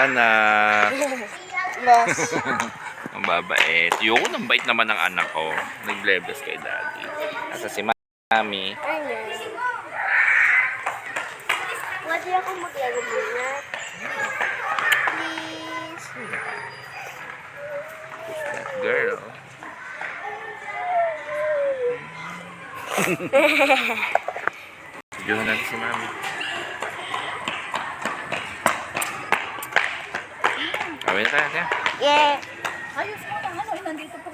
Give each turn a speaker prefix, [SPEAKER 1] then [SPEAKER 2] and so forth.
[SPEAKER 1] Anak.
[SPEAKER 2] Bless.
[SPEAKER 1] Ang babait. Yun, ang bait naman ng anak ko. Nag-bless kay daddy. Nasa si mami.
[SPEAKER 2] Ano? Pwede ako maglaro muna. Please.
[SPEAKER 1] Who's that girl? Videohan natin si mami. Kawin na tayo.
[SPEAKER 2] Yeah.
[SPEAKER 3] Ayos mo na, ano, nandito po.